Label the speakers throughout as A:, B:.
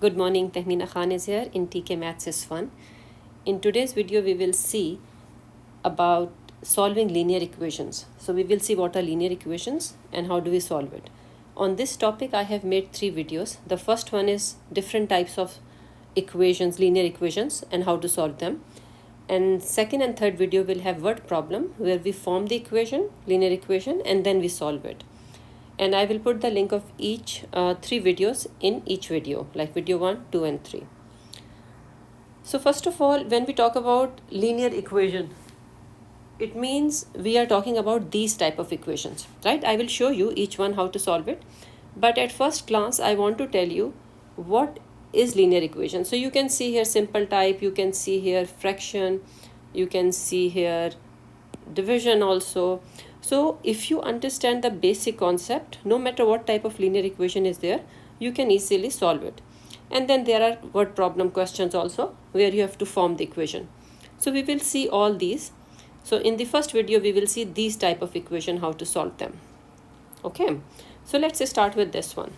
A: Good morning, Tahmina Khan is here in TKMaths is Fun. In today's video, we will see about solving linear equations. So we will see what are linear equations and how do we solve it. On this topic, I have made 3 videos. The first one is different types of equations, linear equations, and how to solve them. And second and third video will have word problem where we form the equation, linear equation, and then we solve it. And I will put the link of each 3 videos in each video, like video 1, 2 and 3. So first of all, when we talk about linear equation, it means we are talking about these type of equations, right? I will show you each one how to solve it. But at first glance, I want to tell you what is linear equation. So you can see here simple type, you can see here fraction, you can see here division also. So if you understand the basic concept, no matter what type of linear equation is there, you can easily solve it. And then there are word problem questions also where you have to form the equation. So we will see all these. So in the first video, we will see these type of equation, how to solve them. Okay, so let's start with this one.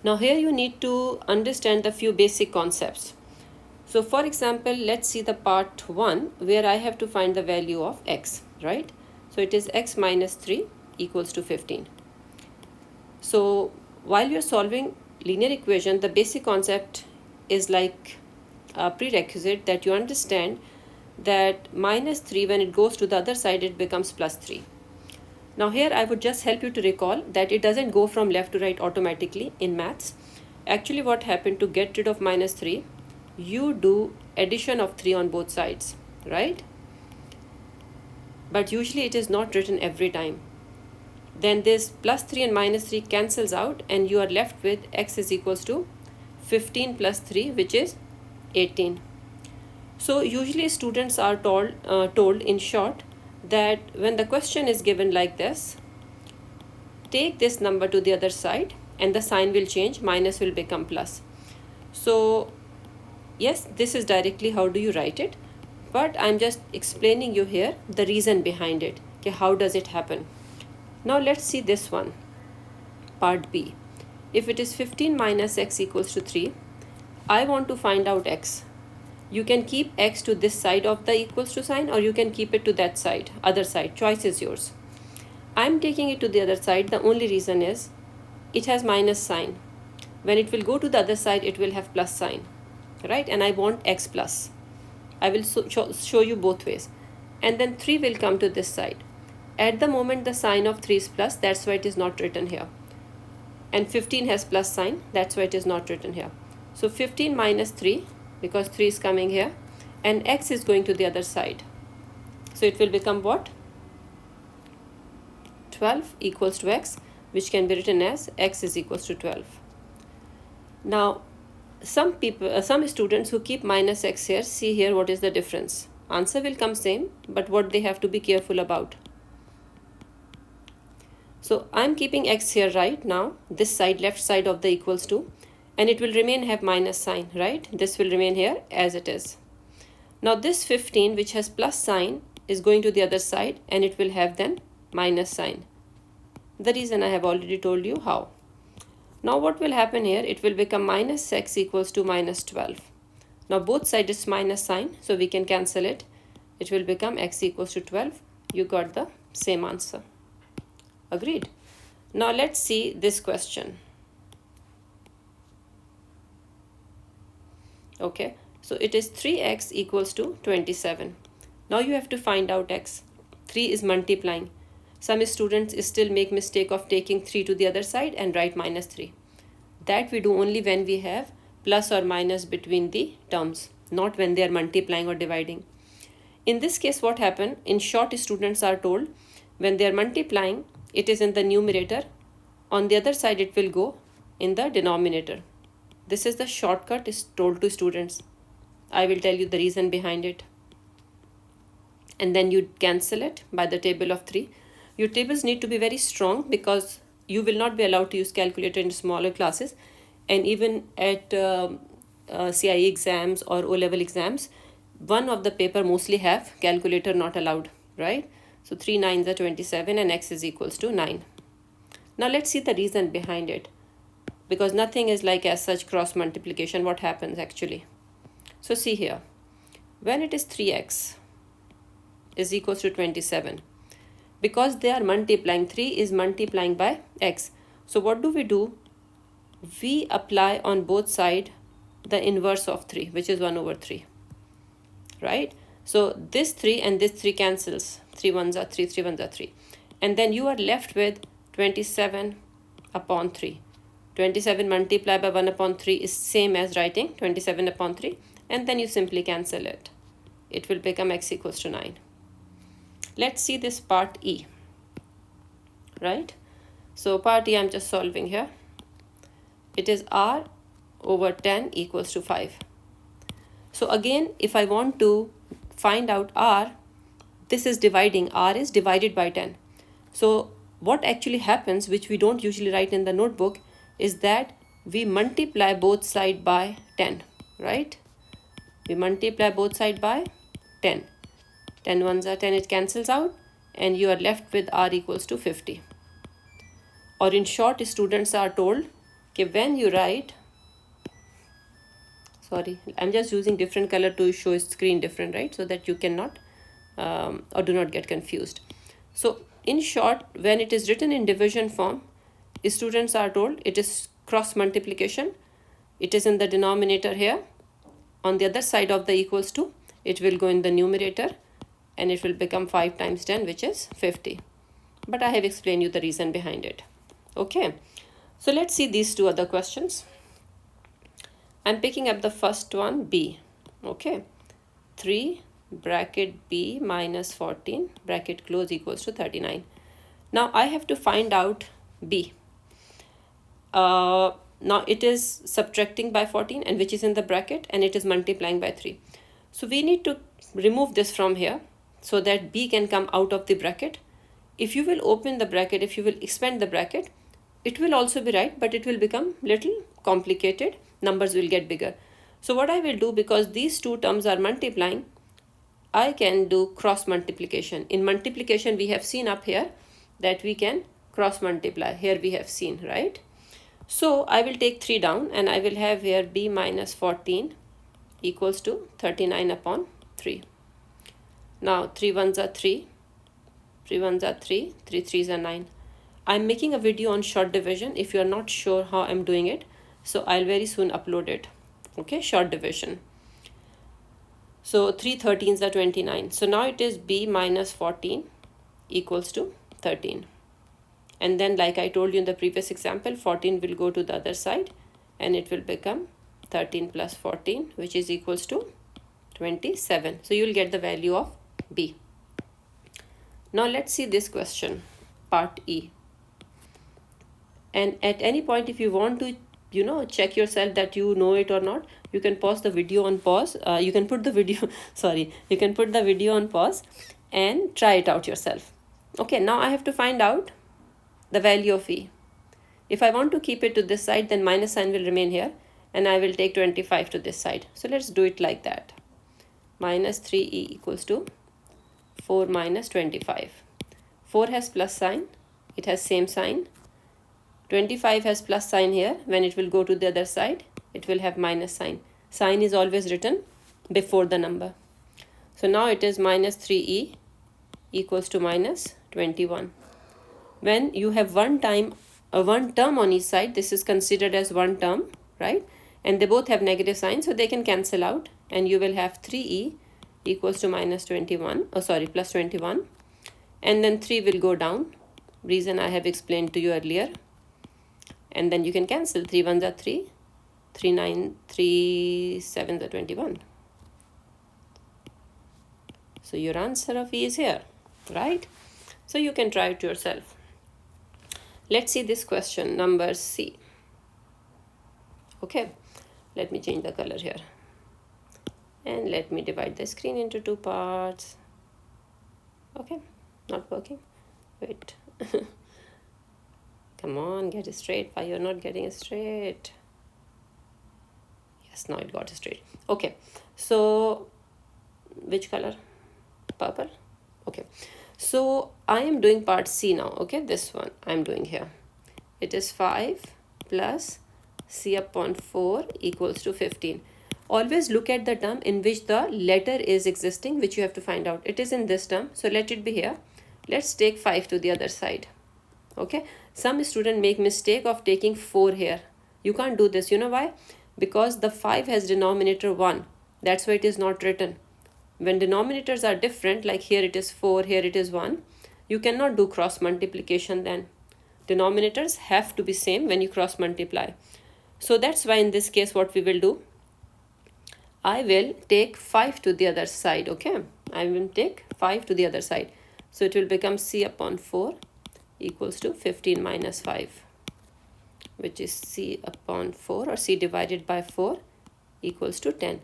A: Now here you need to understand the few basic concepts. So for example, let's see the part 1 where I have to find the value of x, right? So it is x minus 3 equals to 15. So while you're solving linear equation, the basic concept is like a prerequisite that you understand that minus 3, when it goes to the other side, it becomes plus 3. Now here I would just help you to recall that it doesn't go from left to right automatically in maths. Actually what happened, to get rid of minus 3, you do addition of 3 on both sides, right? But usually it is not written every time. Then this plus 3 and minus 3 cancels out and you are left with x is equals to 15 plus 3, which is 18. So usually students are told in short that when the question is given like this, take this number to the other side and the sign will change, minus will become plus. So yes, this is directly how do you write it, but I'm just explaining you here the reason behind it. Okay, how does it happen? Now let's see this one, part B. If it is 15 minus x equals to 3, I want to find out x. You can keep x to this side of the equals to sign, or you can keep it to that side, other side. Choice is yours. I'm taking it to the other side. The only reason is it has minus sign. When it will go to the other side, it will have plus sign, right? And I want x plus. I will show you both ways. And then 3 will come to this side. At the moment the sign of 3 is plus, that's why it is not written here. And 15 has plus sign, that's why it is not written here. So 15 minus 3, because 3 is coming here, and x is going to the other side. So it will become what? 12 equals to x, which can be written as x is equals to 12. Now some students who keep minus x here, see here what is the difference. Answer will come same, but what they have to be careful about. So I'm keeping x here right now, this side, left side of the equals to, and it will remain have minus sign, right? This will remain here as it is. Now this 15, which has plus sign, is going to the other side and it will have then minus sign. The reason I have already told you how. Now what will happen here? It will become minus x equals to minus 12. Now both sides is minus sign, so we can cancel it. It will become x equals to 12. You got the same answer. Agreed? Now let's see this question. Okay, so it is 3x equals to 27. Now you have to find out x. 3 is multiplying. Some students still make mistake of taking 3 to the other side and write minus 3. That we do only when we have plus or minus between the terms, not when they are multiplying or dividing. In this case, what happened? In short, students are told when they are multiplying, it is in the numerator. On the other side, it will go in the denominator. This is the shortcut is told to students. I will tell you the reason behind it. And then you cancel it by the table of 3. Your tables need to be very strong because you will not be allowed to use calculator in smaller classes. And even at CIE exams or O-level exams, one of the paper mostly have calculator not allowed, right? So 3 9s are 27 and x is equals to 9. Now let's see the reason behind it. because nothing is like as such cross multiplication. What happens actually? So see here, when it is 3x is equals to 27, because they are multiplying, 3 is multiplying by x. So what do? We apply on both sides the inverse of 3, which is 1 over 3, right? So this 3 and this 3 cancels. 3 ones are 3, 3 ones are 3. And then you are left with 27 upon 3. 27 multiplied by 1 upon 3 is same as writing 27 upon 3. And then you simply cancel it. It will become x equals to 9. Let's see this part E, right? So part E I'm just solving here. It is r over 10 equals to 5. So again, if I want to find out r, this is dividing. R is divided by 10. So what actually happens, which we don't usually write in the notebook, is that we multiply both sides by 10, right? We multiply both sides by 10. 10 ones are 10, it cancels out, and you are left with r equals to 50. Or in short, students are told that when you write, sorry, I'm just using different color to show screen different, right? So that you cannot or do not get confused. So in short, when it is written in division form, students are told it is cross multiplication. It is in the denominator here. On the other side of the equals to, it will go in the numerator, and it will become 5 times 10, which is 50. But I have explained you the reason behind it. Okay, so let's see these two other questions. I'm picking up the first one, B. Okay, 3 bracket B minus 14 bracket close equals to 39. Now I have to find out B. Now it is subtracting by 14, and which is in the bracket, and it is multiplying by 3. So we need to remove this from here so that B can come out of the bracket. If you will open the bracket, if you will expand the bracket, it will also be right, but it will become little complicated. Numbers will get bigger. So what I will do, because these two terms are multiplying, I can do cross multiplication. In multiplication, we have seen up here that we can cross multiply. Here we have seen, right? So I will take 3 down, and I will have here B minus 14 equals to 39 upon 3. Now 3 ones are 3, 3 ones are 3, 3 threes are 9. I'm making a video on short division if you are not sure how I'm doing it. So I'll very soon upload it. Okay, short division. So 3 13s are 29. So now it is B minus 14 equals to 13. And then like I told you in the previous example, 14 will go to the other side, and it will become 13 plus 14, which is equals to 27. So you will get the value of B. Now let's see this question, part E. And at any point, if you want to, check yourself that you know it or not, you can pause the video on pause. You can put the video, you can put the video on pause and try it out yourself. Okay, now I have to find out the value of E. If I want to keep it to this side, then minus sign will remain here, and I will take 25 to this side. So let's do it like that. Minus 3E equals to 4 minus 25. 4 has plus sign, it has same sign. 25 has plus sign here. When it will go to the other side, it will have minus sign. Sign is always written before the number. So now it is minus 3E equals to minus 21. When you have one term on each side, this is considered as one term, right? And they both have negative signs, so they can cancel out, and you will have 3E equals to minus 21, plus 21. And then 3 will go down. Reason I have explained to you earlier. And then you can cancel. 3 ones are 3, 3 9, 3 7s are 21. So your answer of E is here, right? So you can try it yourself. Let's see this question, number C. Okay, let me change the color here. And let me divide the screen into 2 parts. Okay, not working. Wait. Come on, get it straight. Why you're not getting it straight? Yes, now it got straight. Okay, so which color? Purple. Okay, so I am doing part C now. Okay, this one I'm doing here. It is 5 plus c upon 4 equals to 15. Always look at the term in which the letter is existing, which you have to find out. It is in this term, so let it be here. Let's take 5 to the other side. Okay, some students make mistake of taking 4 here. You can't do this. You know why? Because the 5 has denominator 1. That's why it is not written. When denominators are different, like here it is 4, here it is 1, you cannot do cross multiplication then. Denominators have to be same when you cross multiply. So that's why in this case what we will do, I will take 5 to the other side. Okay, I will take 5 to the other side. So it will become c upon 4 equals to 15 minus 5, which is c upon 4, or c divided by 4 equals to 10.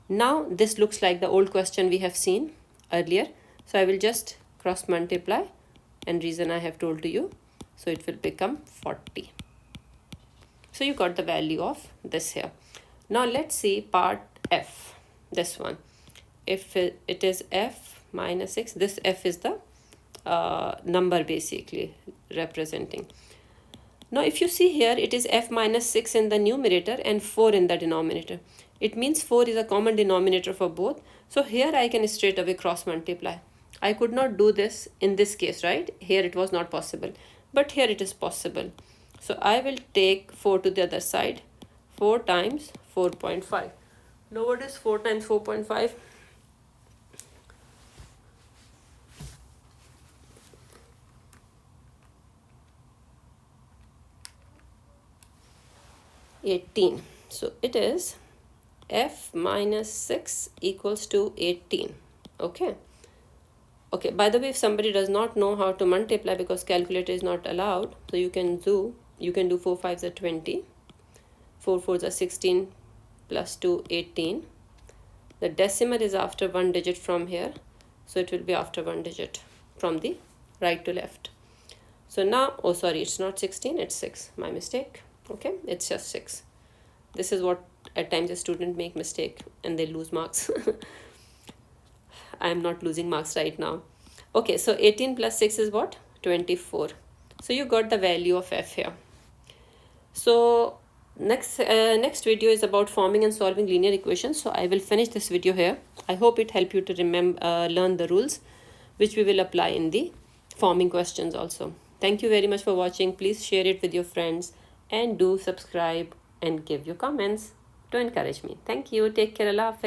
A: Now this looks like the old question we have seen earlier. So I will just cross multiply, and reason I have told to you. So it will become 40. So you got the value of this here. Now let's see part F, this one. If it is f minus 6, this f is the number basically representing. Now if you see here, it is f minus 6 in the numerator and 4 in the denominator. It means 4 is a common denominator for both. So here I can straight away cross multiply. I could not do this in this case, right? Here it was not possible, but here it is possible. So I will take 4 to the other side. 4 times 4.5. Now what is 4 times 4.5? $18. So it is f minus 6 equals to 18. Okay. Okay, by the way, if somebody does not know how to multiply because calculator is not allowed, so you can do 4 5s are 20, 4 4s are 16, plus 2, 18. The decimal is after one digit from here, so it will be after one digit from the right to left. So now, oh sorry, it's not 16, it's 6, my mistake. Okay, it's just 6. This is what at times a student make mistake and they lose marks. I am not losing marks right now. Okay, so 18 plus 6 is what? 24. So you got the value of f here. So next video is about forming and solving linear equations. So I will finish this video here. I hope it helped you to remember learn the rules, which we will apply in the forming questions also. Thank you very much for watching. Please share it with your friends and do subscribe and give your comments to encourage me. Thank you. Take care. Allah Hafiz.